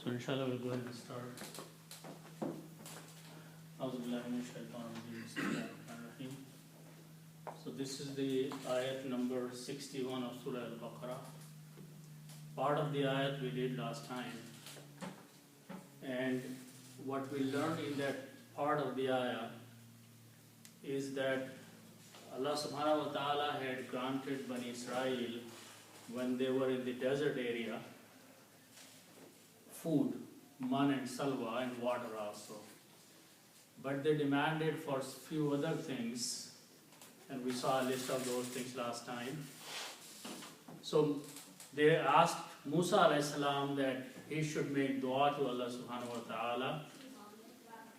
So inshallah we'll go ahead and start. So this is the ayat number 61 of Surah Al-Baqarah. Part of the ayat we did last time. And what we learned in that part of the ayah is that Allah subhanahu wa ta'ala had granted Bani Israel, when they were in the desert area, food, man and salwa, and water also. But they demanded for few other things, and we saw a list of those things last time. So they asked Musa alayhi salam that he should make dua to Allah subhanahu wa ta'ala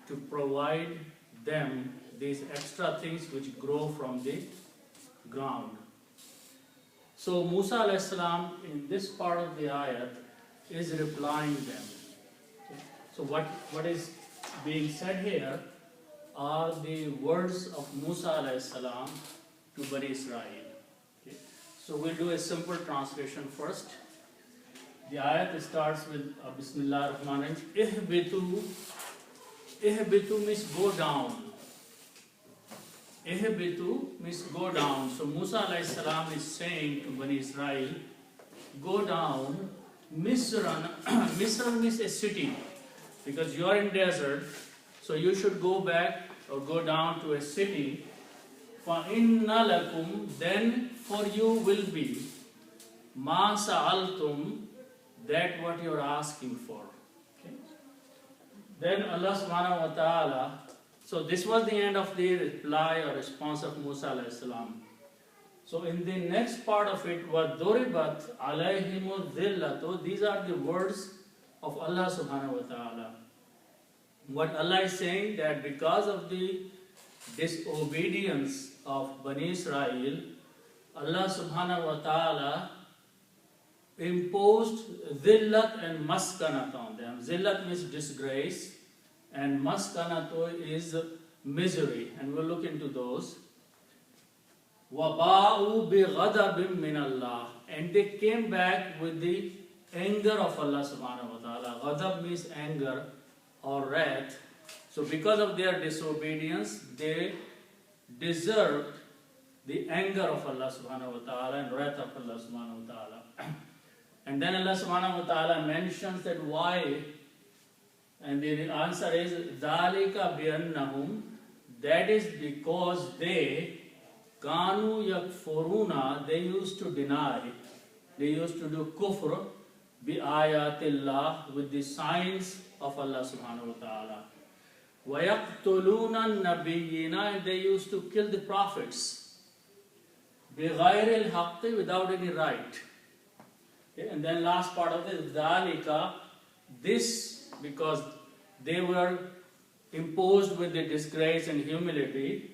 to provide them these extra things which grow from the ground. So Musa alayhi salam in this part of the ayat is replying them. Okay. So what is being said here are the words of Musa alayhi salam to Bani Israel. Okay. So we'll do a simple translation first. The ayat starts with Bismillah ar-Rahman ar-Rahim. Ihbitu means go down. Ihbitu means go down. So Musa alayhi salam is saying to Bani Israel, go down. Misran, Misran means a city, because you are in desert, so you should go back or go down to a city. فَإِنَّ لَكُمْ, then for you will be مَا سَأَلْتُمْ, that what you are asking for. Okay. Then Allah subhanahu wa ta'ala, so this was the end of the reply or response of Musa alayhi salam. So in the next part of it, وَضُرِبَتْ عَلَيْهِمُ الذِّلَّةُ, these are the words of Allah subhanahu wa ta'ala. What Allah is saying, that because of the disobedience of Bani Israel, Allah subhanahu wa ta'ala imposed zillat and maskanat on them. Zillat means disgrace, and maskanat is misery, and we'll look into those. وَبَاءُوا بِغَضَبٍ مِّنَ اللَّهِ, and they came back with the anger of Allah subhanahu wa ta'ala. Ghadab means anger or wrath. So because of their disobedience, they deserved the anger of Allah subhanahu wa ta'ala and wrath of Allah subhanahu wa ta'ala. And then Allah subhanahu wa ta'ala mentions that why, and the answer is ذَلِكَ بِأَنَّهُمْ, that is because they Kanu yakfuruna, they used to deny, they used to do kufr bi ayatillah, with the signs of Allah subhanahu wa ta'ala. Wa yaqtuluna nabiyyina, and they used to kill the prophets bi ghayril haqqi, without any right. Okay. And then last part of it, dhalika, this because they were imposed with the disgrace and humility.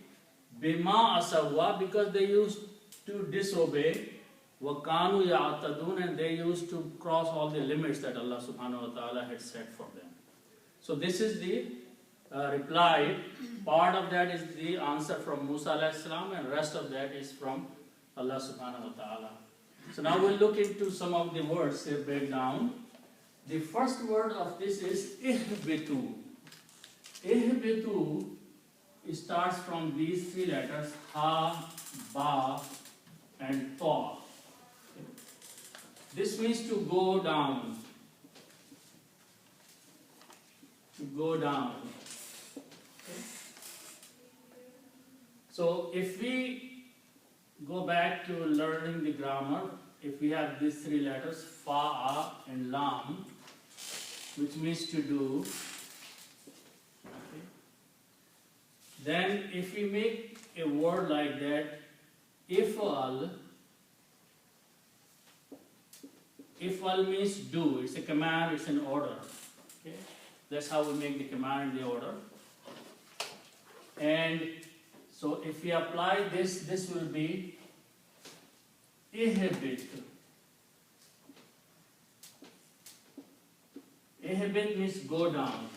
Bima asawa, because they used to disobey. Wakanu ya'tadun, and they used to cross all the limits that Allah subhanahu wa ta'ala had set for them. So this is the reply. Part of that is the answer from Musa alayhi salam, and rest of that is from Allah subhanahu wa ta'ala. So now we'll look into some of the words they break down. The first word of this is ihbitu. Ihbitu, it starts from these three letters, ha, ba, and ta. This means to go down. To go down. Okay. So if we go back to learning the grammar, if we have these three letters, fa, and lam, which means to do, then if we make a word like that, ifal means do. It's a command, it's an order. Okay? That's how we make the command in the order. And so if we apply this, this will be ihbit. Ihbit means go down.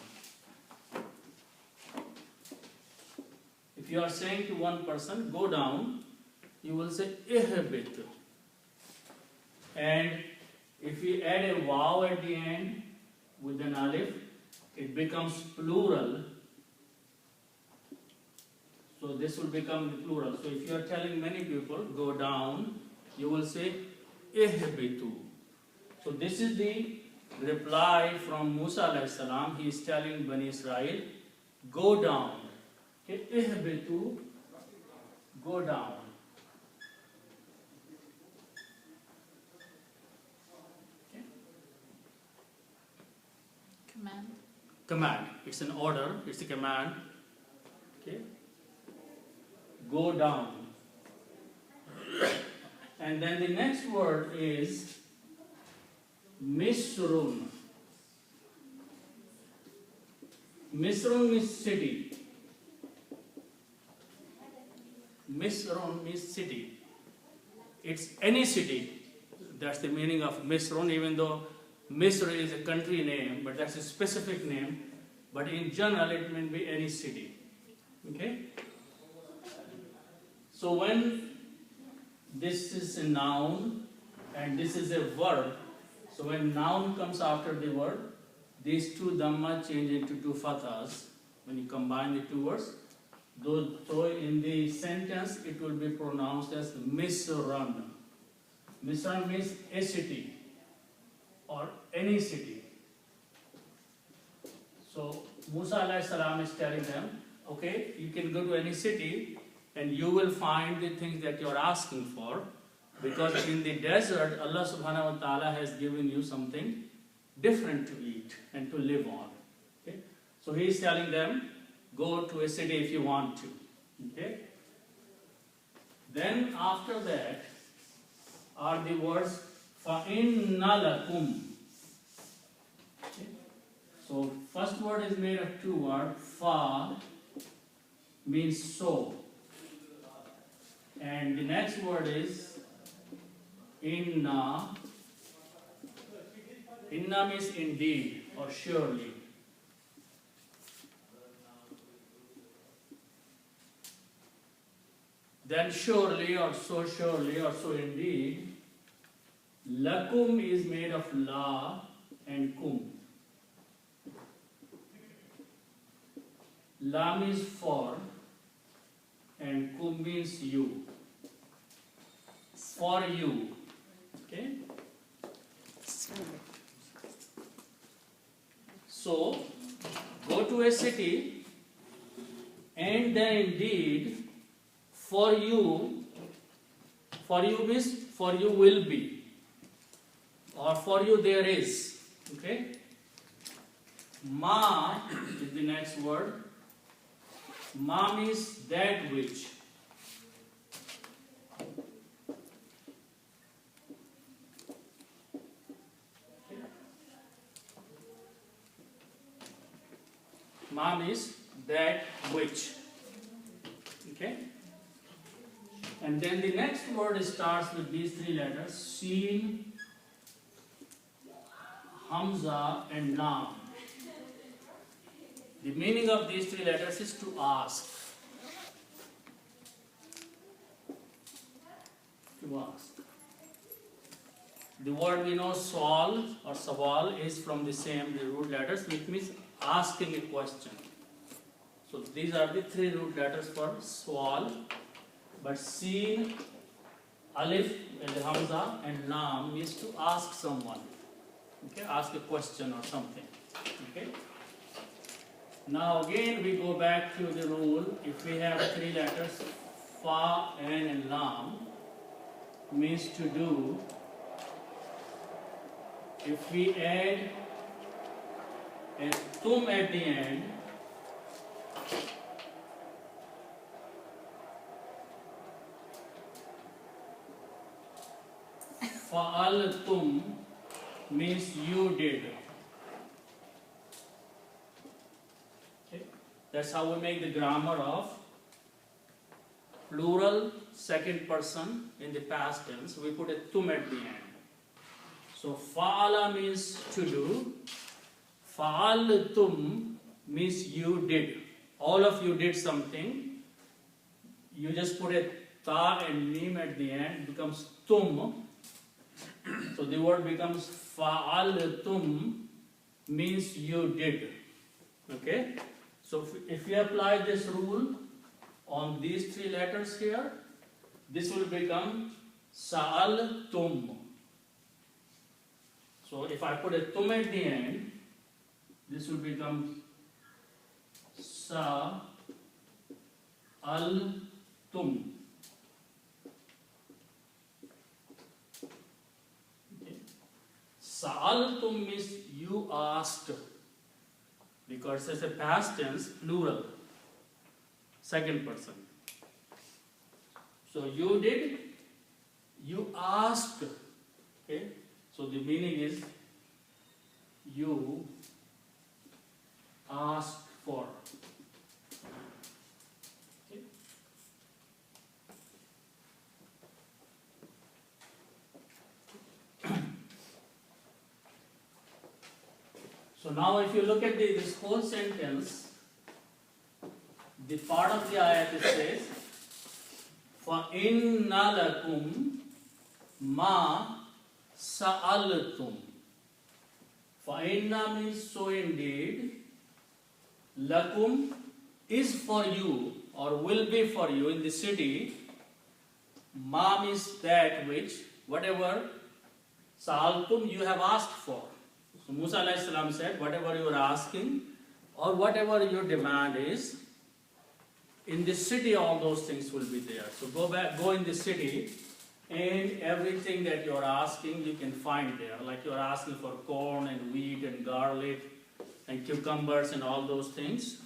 If you are saying to one person, go down, you will say ihbit. And if we add a wow at the end, with an alif, it becomes plural. So this will become the plural. So if you are telling many people, go down, you will say, ihbitu. So this is the reply from Musa alayhi salam. He is telling Bani Israel, go down. Okay, ihbitu, go down. Okay. Command. Command. It's an order. It's a command. Okay. Go down. And then the next word is Misrun. Misrun means city. Misrun means city. It's any city. That's the meaning of Misrun, even though Misr is a country name, but that's a specific name. But in general, it may be any city. Okay? So when this is a noun and this is a verb, so when noun comes after the word, these two dhamma change into two fathas. When you combine the two words, so in the sentence it will be pronounced as Misran. Misran means a city or any city. So Musa alayhi salam is telling them, okay, you can go to any city and you will find the things that you are asking for, because in the desert Allah subhanahu wa ta'ala has given you something different to eat and to live on. Okay? So he is telling them, go to a city if you want to. Okay? Then after that are the words فَإِنَّ لَكُمْ. Okay? So first word is made of two words. Fa means so. And the next word is inna. Inna means indeed or surely. Then surely or so indeed. Lakum is made of la and kum. La means for and kum means you. For you. Okay? So, go to a city and then indeed for you means for you will be, or for you there is. Okay? Ma is the next word. Ma means that which. Ma means that which. Okay? And then the next word starts with these three letters, Seen, Hamza and Lam. The meaning of these three letters is to ask. To ask. The word we know, Swal or Sawal, is from the same root letters, which means asking a question. So these are the three root letters for Swal. But Seen, Alif, and Hamza, and Lam means to ask someone. Okay, ask a question or something. Okay. Now again we go back to the rule. If we have three letters, Fa, Ain, and Lam, means to do. If we add a tum at the end, Fa'altum means you did. Okay. That's how we make the grammar of plural second person in the past tense. We put a tum at the end. So fa'ala means to do. Fa'altum means you did. All of you did something. You just put a ta and mim at the end. It becomes tum. So the word becomes fa'altum. means you did. Okay? So if we apply this rule on these three letters here, this will become sa'altum. So if I put a tum at the end, this will become sa'altum. Okay. Sa'altum means you asked, because it's a past tense, plural, second person. So you did, you asked. Okay? So the meaning is you asked for. Okay? So now if you look at this whole sentence, the part of the ayat it says, فَإِنَّ لَكُمْ مَا سَأَلْتُمْ. فَإِنَّ means so indeed, lakum is for you or will be for you in the city, ma means that which, whatever, sa'altum you have asked for. So Musa alayhi salam said, whatever you are asking or whatever your demand is, in the city all those things will be there. So go in the city, and everything that you are asking you can find there. Like you are asking for corn and wheat and garlic and cucumbers and all those things.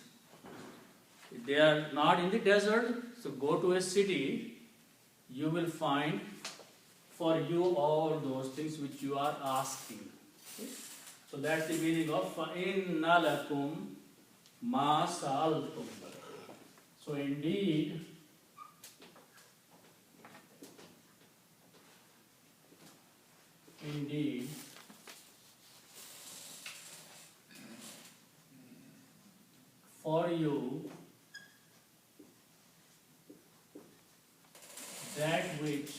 They are not in the desert, so go to a city, you will find for you all those things which you are asking. Okay? So that's the meaning of فَإِنَّ لَكُمْ مَا سَأَلْتُمْ. So indeed, for you that which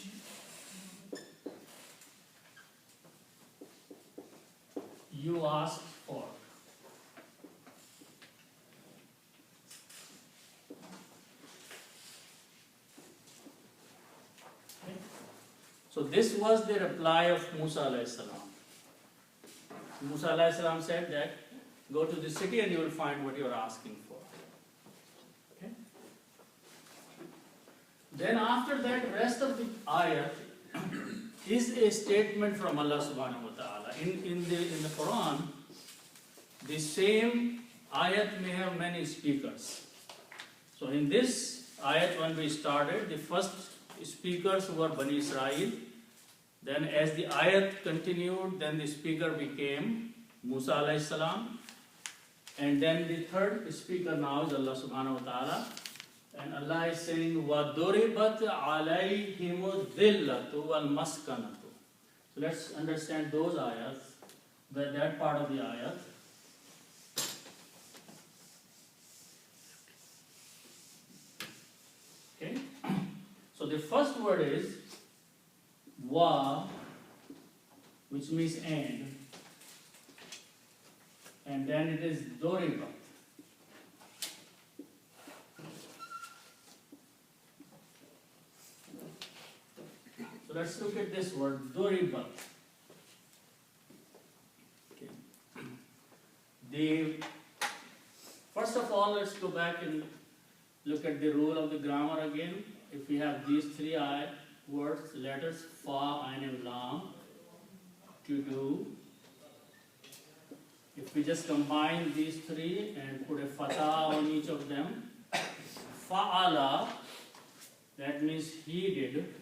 you asked for. Okay. So this was the reply of Musa alayhi salam. Musa alayhi salam said that go to the city and you will find what you are asking for. Okay. Then after that, rest of the ayat is a statement from Allah subhanahu wa ta'ala. In the Quran, the same ayat may have many speakers. So in this ayat when we started, the first speakers were Bani Israel. Then as the ayat continued, then the speaker became Musa alayhi salam. And then the third speaker now is Allah subhanahu wa ta'ala. And Allah is saying, وَضُرِبَتْ عَلَيْهِمُ الذِّلَّةُ وَالْمَسْكَنَةُ. So let's understand those ayats, that part of the ayat. Okay. So the first word is wa, which means and then it is doriba. So let's look at this word, doriba. Okay. First of all, let's go back and look at the rule of the grammar again. If we have these three words, letters, fa, ain, and lam, to do. If we just combine these three and put a fatah on each of them, fa'ala, that means he did.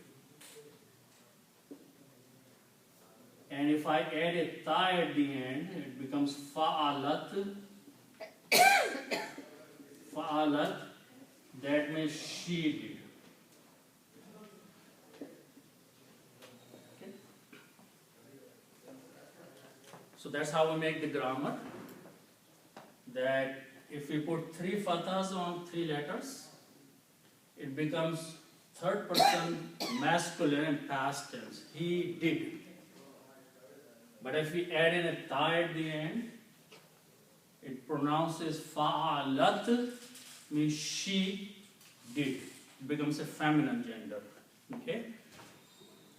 And if I add a ta at the end, it becomes fa'alat. Fa'alat, that means she did. Okay. So that's how we make the grammar. That if we put three fathahs on three letters, it becomes third person masculine and past tense. He did. But if we add in a ta at the end, It pronounces fa'alat, means she did. It becomes a feminine gender. Okay.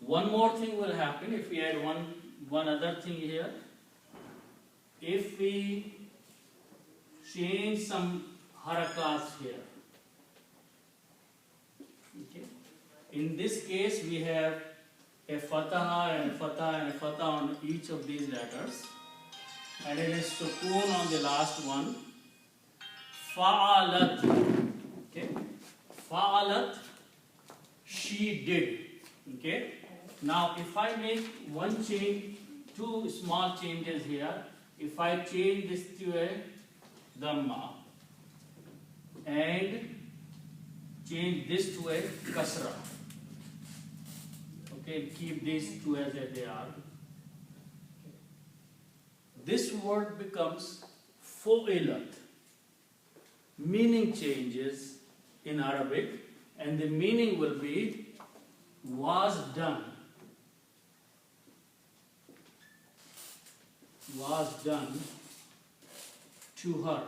One more thing will happen if we add one other thing here. If we change some harakats here. Okay. In this case, we have a fatha and a fatha and a fatha on each of these letters, and it is sukoon on the last one. Fa'alat. Okay. Fa'alat, she did. Okay. Now, if I make one change, two small changes here. If I change this to a dhamma and change this to a kasra, okay, keep these two as they are. This word becomes fu'ilat. Meaning changes in Arabic, and the meaning will be was done. Was done to her.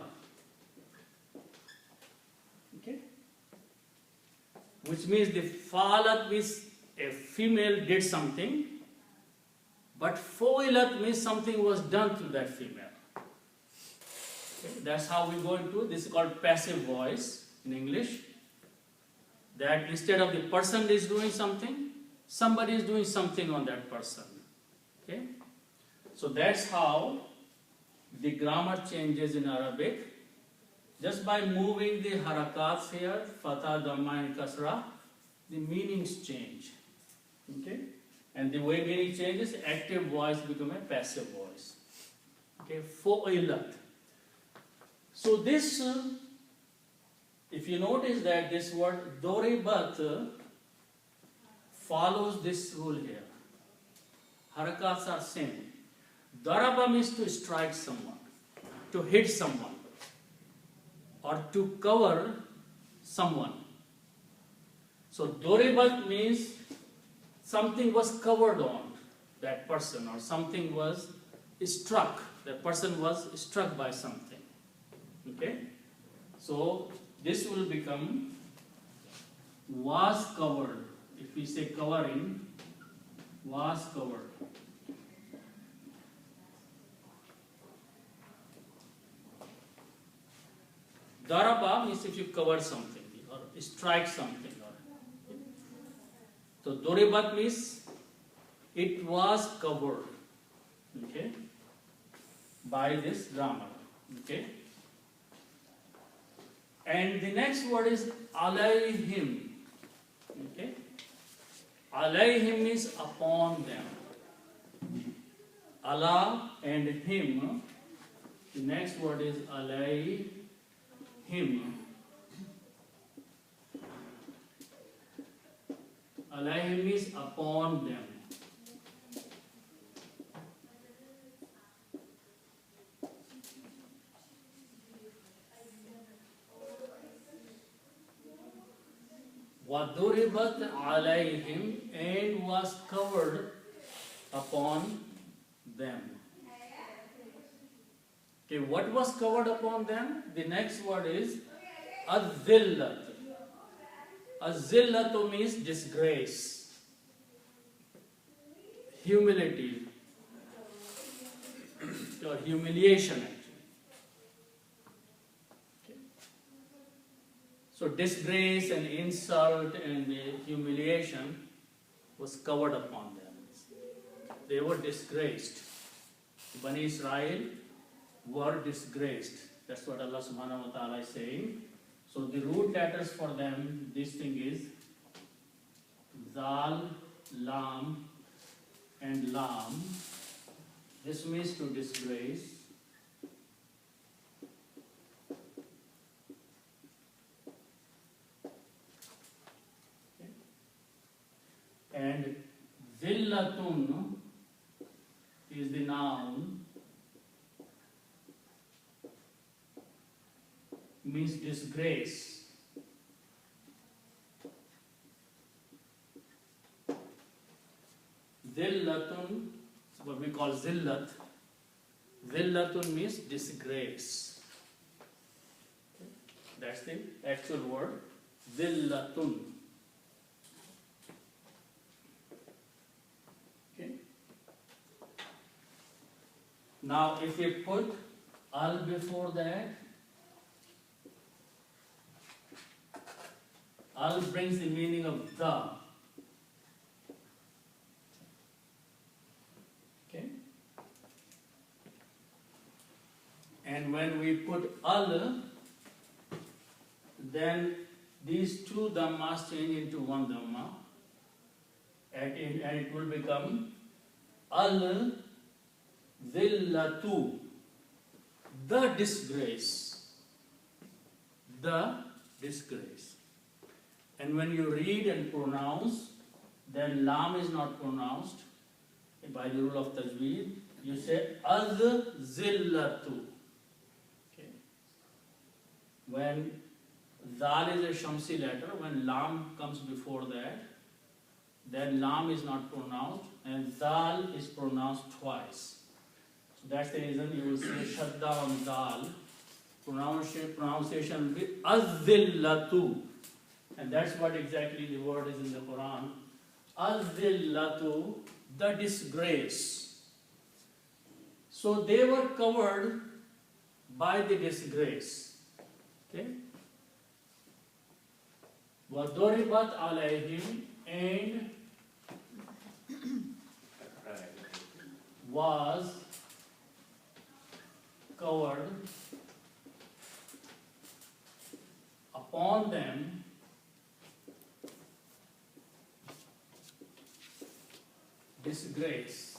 Okay? Which means the fa'alat means a female did something, but fu'ilat means something was done to that female. Okay? That's how we go into this is called passive voice in English. That instead of the person is doing something, somebody is doing something on that person. Okay? So that's how the grammar changes in Arabic. Just by moving the harakats here, fatha, dhamma and kasra, the meanings change. Okay? And the way meaning changes, active voice becomes a passive voice. Okay? Fu'ilat. So this, if you notice that this word doribat follows this rule here. Harakats are same. Daraba means to strike someone, to hit someone, or to cover someone. So doribat means something was covered on that person, or something was struck. That person was struck by something. Okay? So this will become was covered. If we say covering, was covered. Daraba means if you cover something or strike something. So doribat means it was covered. Okay? By this grammar. Okay? And the next word is alayhim. Okay? Alayhim means upon them. Allah and him. The next word is alayhim. Alayhim means upon them. وَضُرِبَتْ عَلَيْهِمْ, and was covered upon them. Okay, what was covered upon them? The next word is az-zillat. Az-zillatu means disgrace, humility, or humiliation actually. So disgrace and insult and humiliation was covered upon them. They were disgraced. Bani Israel were disgraced. That's what Allah subhanahu wa ta'ala is saying. So the root letters for them, this thing is Zal, Lam and Lam. This means to disgrace. And zillatun is the noun, means disgrace. Zillatun, what we call zillat, Zillatun means disgrace. That's the actual word. Zillatun. Okay. Now, if we put al before that, al brings the meaning of the. Okay. And when we put al, then these two dhammas change into one dhamma, and it will become al zillatu, the disgrace. The disgrace. And when you read and pronounce, then lam is not pronounced by the rule of tajweed. You say az zillatu. Okay. When zal is a shamsi letter, when lam comes before that, then lam is not pronounced and zal is pronounced twice. So that's the reason you will see shadda on zal. Pronunciation will be az-zillatu. And that's what exactly the word is in the Quran. Az-zillatu, the disgrace. So they were covered by the disgrace. Okay? وَضُرِبَتْ عَلَيْهِمْ, and was covered upon them disgrace.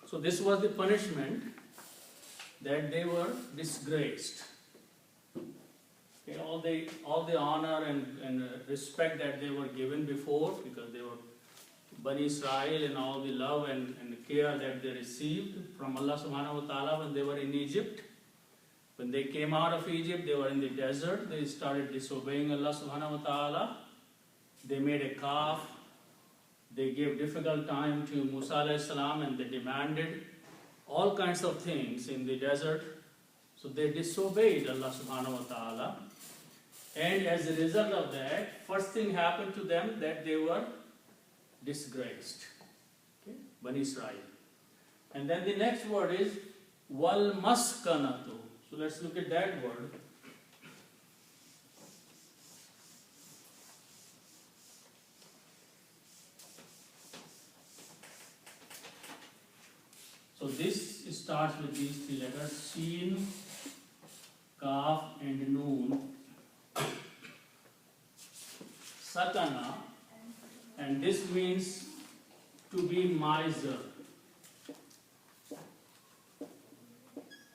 So this was the punishment, that they were disgraced. Okay, all the honor and respect that they were given before, because they were Bani Israel, and all the love and care that they received from Allah subhanahu wa ta'ala when they were in Egypt. When they came out of Egypt, they were in the desert, they started disobeying Allah subhanahu wa ta'ala. They made a calf. They gave difficult time to Musa alayhi salam, and they demanded all kinds of things in the desert. So they disobeyed Allah subhanahu wa ta'ala. And as a result of that, first thing happened to them, that they were disgraced. Okay? Bani Israel. And then the next word is wal maskanatu. So let's look at that word. So this starts with these three letters: Sheen, Kaf, and Noon. Sakana, and this means to be miser.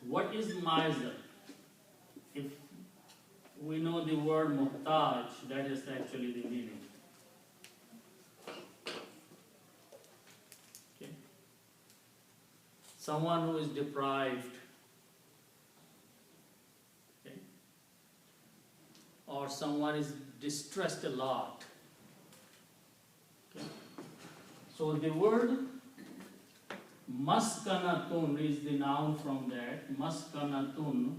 What is miser? If we know the word muhtaj, that is actually the meaning. Okay. Someone who is deprived, okay, or someone is distressed a lot. Okay. So the word maskanatun is the noun from that. Maskanatun.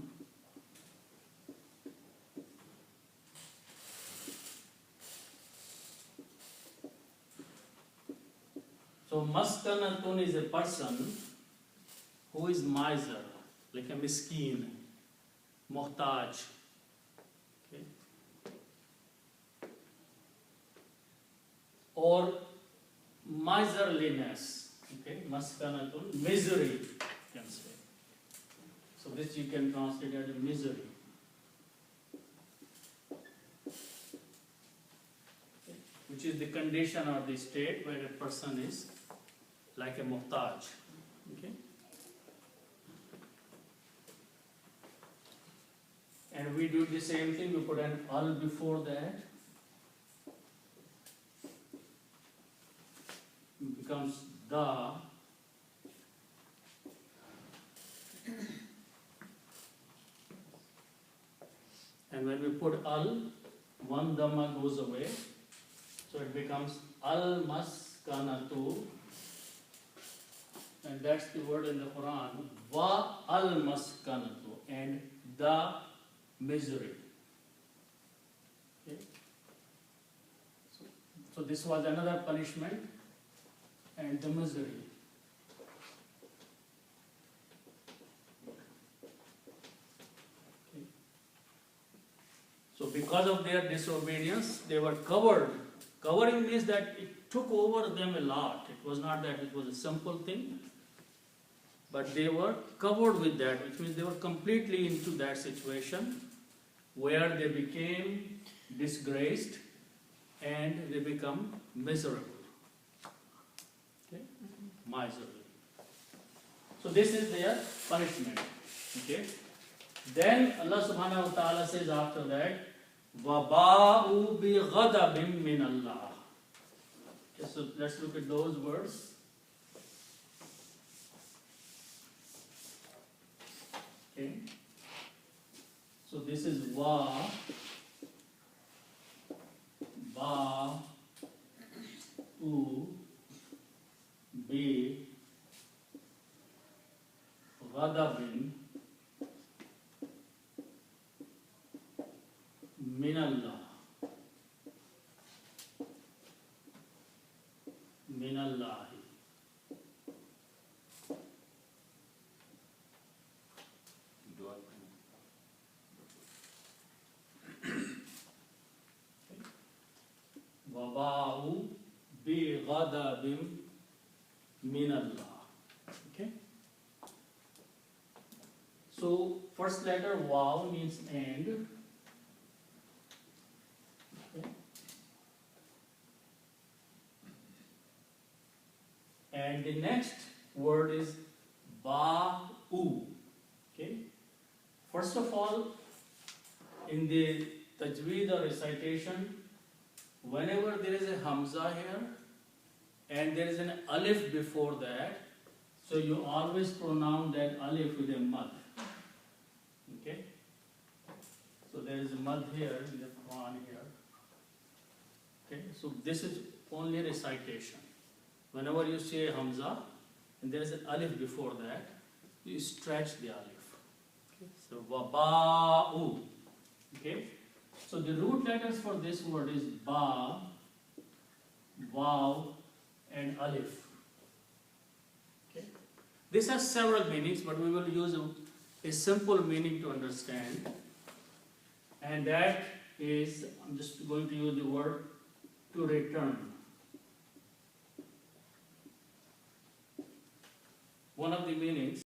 So maskanatun is a person who is miser, like a miskeen, muhtaj. Okay. Or miserliness. Okay, maskanatun, misery, you can say. So this you can translate as misery. Okay. Which is the condition or the state where a person is like a muhtaj. Okay. And we do the same thing, we put an al before that. It becomes the. And when we put al, one dhamma goes away. So it becomes al-maskanatu. And that's the word in the Quran. Wa al-maskanatu. And the misery. Okay. So this was another punishment. And the misery. Okay. So because of their disobedience, they were covered. Covering means that it took over them a lot. It was not that it was a simple thing, but they were covered with that, which means they were completely into that situation where they became disgraced and they become miserable. Okay? Miserable. So this is their punishment. Okay? Then Allah subhanahu wa ta'ala says after that, وَبَاءُوا بِغَضَبٍ مِّنَ اللَّهِ. Okay, so let's look at those words. Okay. So this is wa, ba, u, bi, ghadabin, minallah, minallahi. Waba'u bi ghadabim minallah. Okay. So first letter waw means and. Okay. And the next word is ba'u. Okay. First of all, in the tajweed or recitation, whenever there is a hamza here and there is an alif before that, so you always pronounce that alif with a mad. Okay? So there is a mad here in the Quran here. Okay? So this is only recitation. Whenever you say hamza and there is an alif before that, you stretch the alif. Okay? So waba'u. Okay? So the root letters for this word is ba, waw, and alif. Okay. This has several meanings, but we will use a simple meaning to understand. And that is, I'm just going to use the word to return. One of the meanings